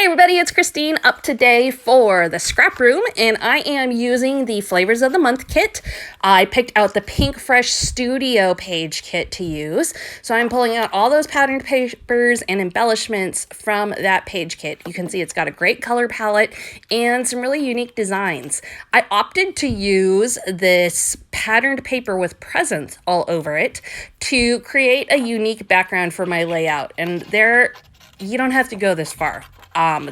Hey everybody, it's Christine up today for the scrap room, and I am using the Flavors of the Month kit. I picked out the PInkFresh Studio page kit to use, so I'm pulling out all those patterned papers and embellishments from that page kit. You can see it's got a great color palette and some really unique designs. I opted to use this patterned paper with presents all over it to create a unique background for my layout, and you don't have to go this far.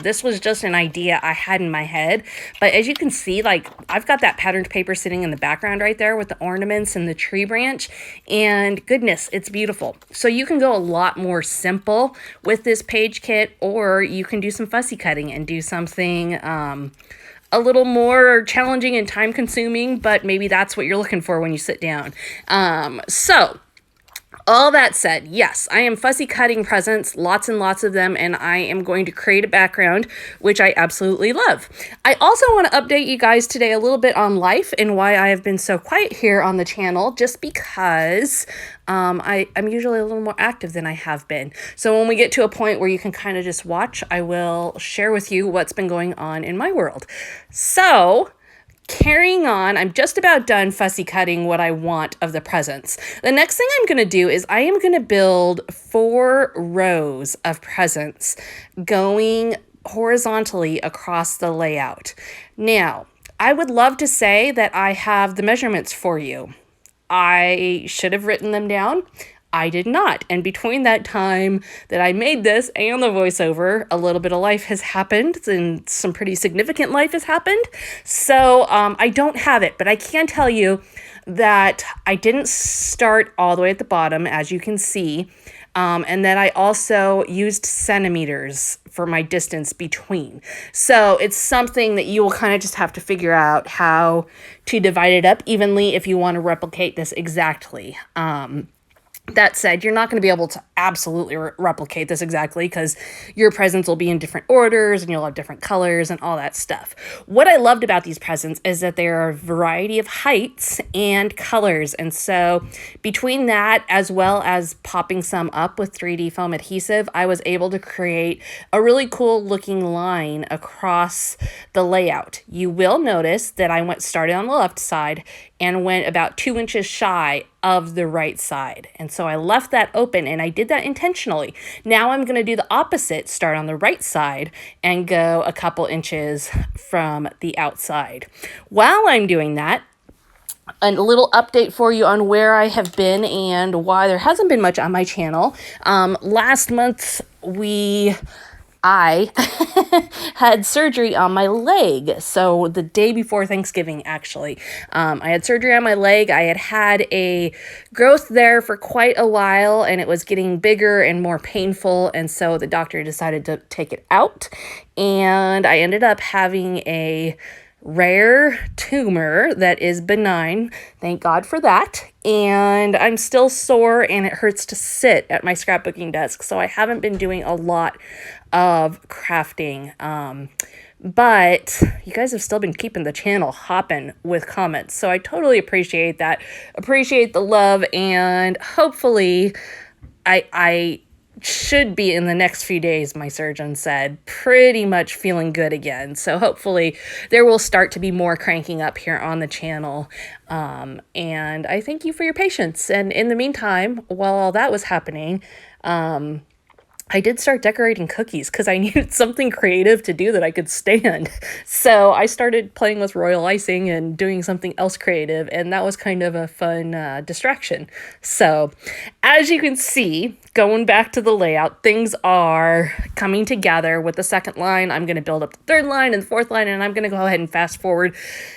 This was just an idea I had in my head, but as you can see, like, I've got that patterned paper sitting in the background right there with the ornaments and the tree branch, and goodness, it's beautiful. So you can go a lot more simple with this page kit, or you can do some fussy cutting and do something a little more challenging and time consuming, but maybe that's what you're looking for when you sit down. All that said, yes, I am fussy cutting presents, lots and lots of them, and I am going to create a background, which I absolutely love. I also want to update you guys today a little bit on life and why I have been so quiet here on the channel, just because I'm usually a little more active than I have been. So when we get to a point where you can kind of just watch, I will share with you what's been going on in my world. So carrying on, I'm just about done fussy cutting what I want of the presents. The next thing I'm going to do is I am going to build 4 rows of presents going horizontally across the layout. Now, I would love to say that I have the measurements for you. I should have written them down. I did not. And between that time that I made this and the voiceover, a little bit of life has happened, and some pretty significant life has happened. So I don't have it, but I can tell you that I didn't start all the way at the bottom, as you can see, and that I also used centimeters for my distance between. So it's something that you will kind of just have to figure out how to divide it up evenly if you want to replicate this exactly. That said, you're not going to be able to absolutely replicate this exactly, because your presents will be in different orders and you'll have different colors and all that stuff. What I loved about these presents is that there are a variety of heights and colors. And so between that, as well as popping some up with 3D foam adhesive, I was able to create a really cool looking line across the layout. You will notice that I started on the left side and went about 2 inches shy of the right side. And so I left that open, and I did that intentionally. Now I'm going to do the opposite, start on the right side and go a couple inches from the outside. While I'm doing that, a little update for you on where I have been and why there hasn't been much on my channel. Last month, I had surgery on my leg. So the day before Thanksgiving, actually, I had surgery on my leg. I had a growth there for quite a while, and it was getting bigger and more painful. And so the doctor decided to take it out, and I ended up having a rare tumor that is benign. Thank God for that. And I'm still sore, and it hurts to sit at my scrapbooking desk. So I haven't been doing a lot of crafting. But you guys have still been keeping the channel hopping with comments. So I totally appreciate that. Appreciate the love, and hopefully I should be in the next few days, my surgeon said, pretty much feeling good again. So hopefully there will start to be more cranking up here on the channel. And I thank you for your patience. And in the meantime, while all that was happening, I did start decorating cookies because I needed something creative to do that I could stand. So I started playing with royal icing and doing something else creative, and that was kind of a fun distraction. So as you can see, going back to the layout, things are coming together with the second line. I'm going to build up the third line and the fourth line, and I'm going to go ahead and fast forward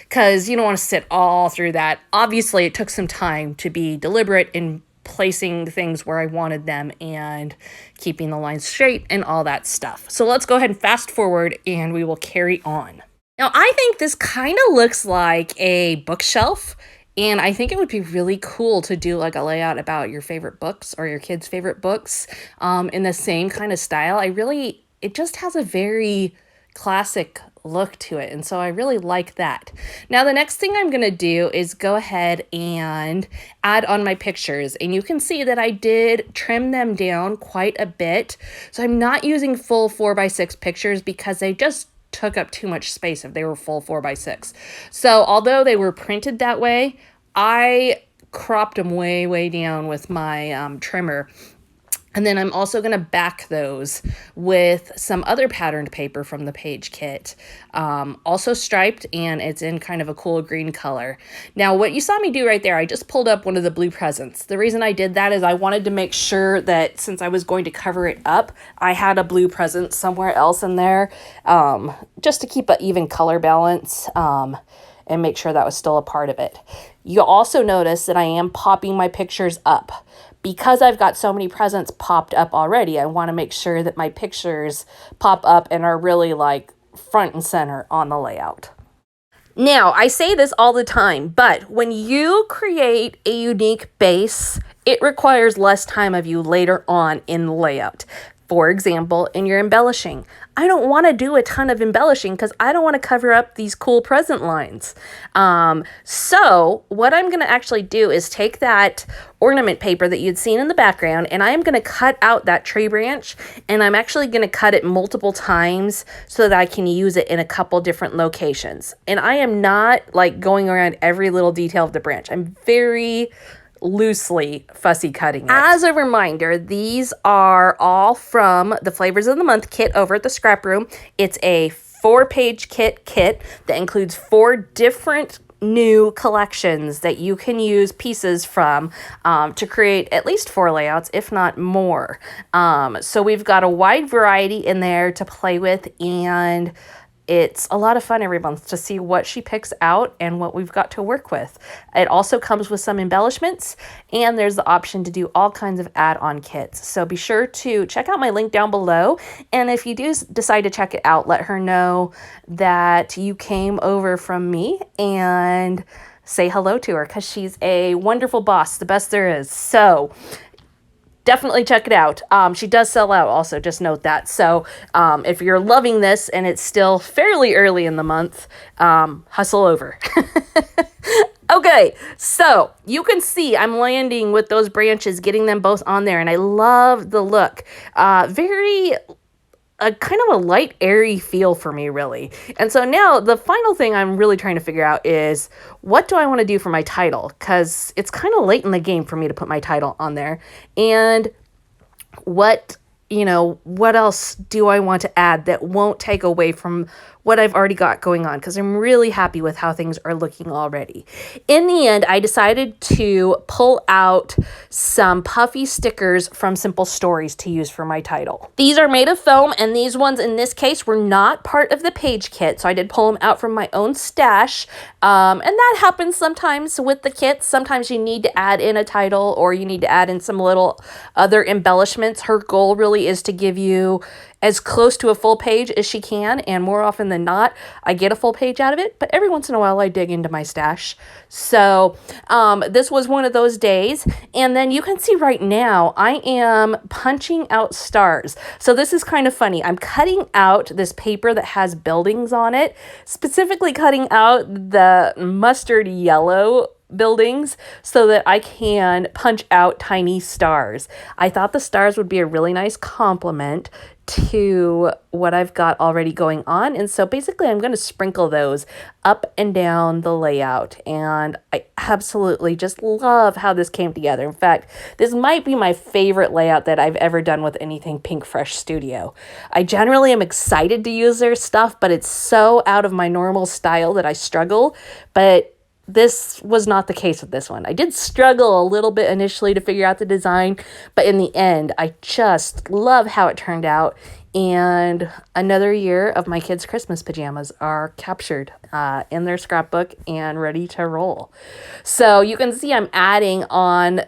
because you don't want to sit all through that. Obviously, it took some time to be deliberate in placing things where I wanted them and keeping the lines straight and all that stuff. So let's go ahead and fast forward, and we will carry on. Now, I think this kind of looks like a bookshelf, and I think it would be really cool to do like a layout about your favorite books or your kids' favorite books in the same kind of style. It just has a very classic look to it, and so I really like that. Now the next thing I'm gonna do is go ahead and add on my pictures, and you can see that I did trim them down quite a bit. So I'm not using full 4x6 pictures because they just took up too much space if they were full 4x6. So although they were printed that way, I cropped them way down with my trimmer. And then I'm also going to back those with some other patterned paper from the page kit, also striped, and it's in kind of a cool green color. Now, what you saw me do right there, I just pulled up one of the blue presents. The reason I did that is I wanted to make sure that since I was going to cover it up, I had a blue present somewhere else in there, just to keep an even color balance, and make sure that was still a part of it. You'll also notice that I am popping my pictures up. Because I've got so many presents popped up already, I want to make sure that my pictures pop up and are really like front and center on the layout. Now, I say this all the time, but when you create a unique base, it requires less time of you later on in the layout. For example, in your embellishing, I don't want to do a ton of embellishing because I don't want to cover up these cool present lines. So what I'm going to actually do is take that ornament paper that you'd seen in the background, and I am going to cut out that tree branch, and I'm actually going to cut it multiple times so that I can use it in a couple different locations. And I am not like going around every little detail of the branch. I'm very loosely fussy cutting it. As a reminder, these are all from the Flavors of the Month kit over at the ScrapRoom. It's a 4-page kit that includes 4 different new collections that you can use pieces from to create at least 4 layouts, if not more. So we've got a wide variety in there to play with, and it's a lot of fun every month to see what she picks out and what we've got to work with. It also comes with some embellishments, and there's the option to do all kinds of add-on kits. So be sure to check out my link down below. And if you do decide to check it out, let her know that you came over from me and say hello to her because she's a wonderful boss, the best there is. So definitely check it out. She does sell out also, just note that. So if you're loving this and it's still fairly early in the month, hustle over. Okay, so you can see I'm landing with those branches, getting them both on there, and I love the look. Very kind of a light, airy feel for me, really. And so now the final thing I'm really trying to figure out is what do I want to do for my title? Because it's kind of late in the game for me to put my title on there. And what else do I want to add that won't take away from what I've already got going on? Because I'm really happy with how things are looking already. In the end, I decided to pull out some puffy stickers from Simple Stories to use for my title. These are made of foam, and these ones in this case were not part of the page kit, so I did pull them out from my own stash. And that happens sometimes with the kits. Sometimes you need to add in a title, or you need to add in some little other embellishments. Her goal really is to give you as close to a full page as she can, and more often than not, I get a full page out of it, but every once in a while I dig into my stash. So this was one of those days, and then you can see right now I am punching out stars. So this is kind of funny. I'm cutting out this paper that has buildings on it, specifically cutting out the mustard yellow buildings so that I can punch out tiny stars. I thought the stars would be a really nice complement to what I've got already going on, and so basically I'm going to sprinkle those up and down the layout, and I absolutely just love how this came together. In fact, this might be my favorite layout that I've ever done with anything PInkFresh Studio. I generally am excited to use their stuff, but it's so out of my normal style that I struggle, but this was not the case with this one. I did struggle a little bit initially to figure out the design, but in the end, I just love how it turned out. And another year of my kids' Christmas pajamas are captured in their scrapbook and ready to roll. So you can see I'm adding on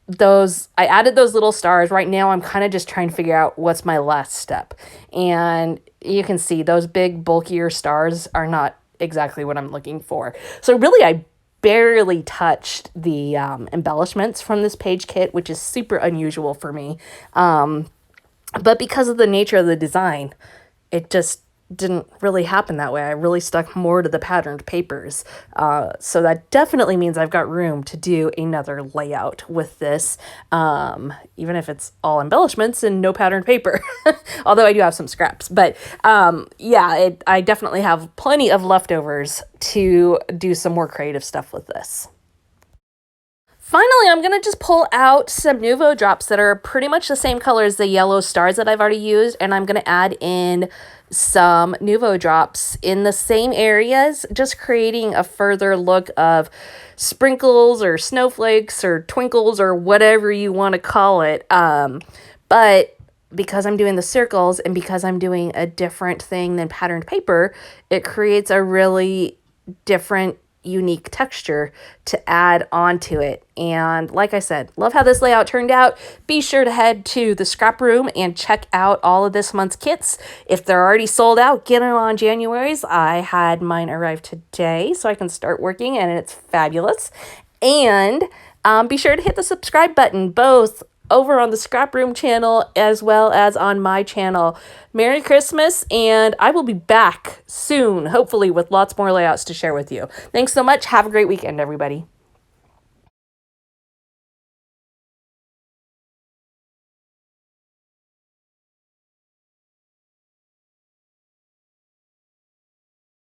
those. I added those little stars. Right now, I'm kind of just trying to figure out what's my last step. And you can see those big, bulkier stars are not exactly what I'm looking for. So really, I barely touched the embellishments from this page kit, which is super unusual for me. But because of the nature of the design, it just didn't really happen that way. I really stuck more to the patterned papers. So that definitely means I've got room to do another layout with this, even if it's all embellishments and no patterned paper, although I do have some scraps. But yeah, I definitely have plenty of leftovers to do some more creative stuff with this. Finally, I'm going to just pull out some Nuvo drops that are pretty much the same color as the yellow stars that I've already used, and I'm going to add in some Nuvo drops in the same areas, just creating a further look of sprinkles or snowflakes or twinkles or whatever you want to call it. But because I'm doing the circles and because I'm doing a different thing than patterned paper, it creates a really different unique texture to add onto it. And like I said, love how this layout turned out. Be sure to head to the scrap room and check out all of this month's kits. If they're already sold out, get them on January's. I had mine arrive today so I can start working, and it's fabulous. And be sure to hit the subscribe button, both over on the Scrap Room channel as well as on my channel. Merry Christmas, and I will be back soon, hopefully with lots more layouts to share with you. Thanks so much. Have a great weekend, everybody.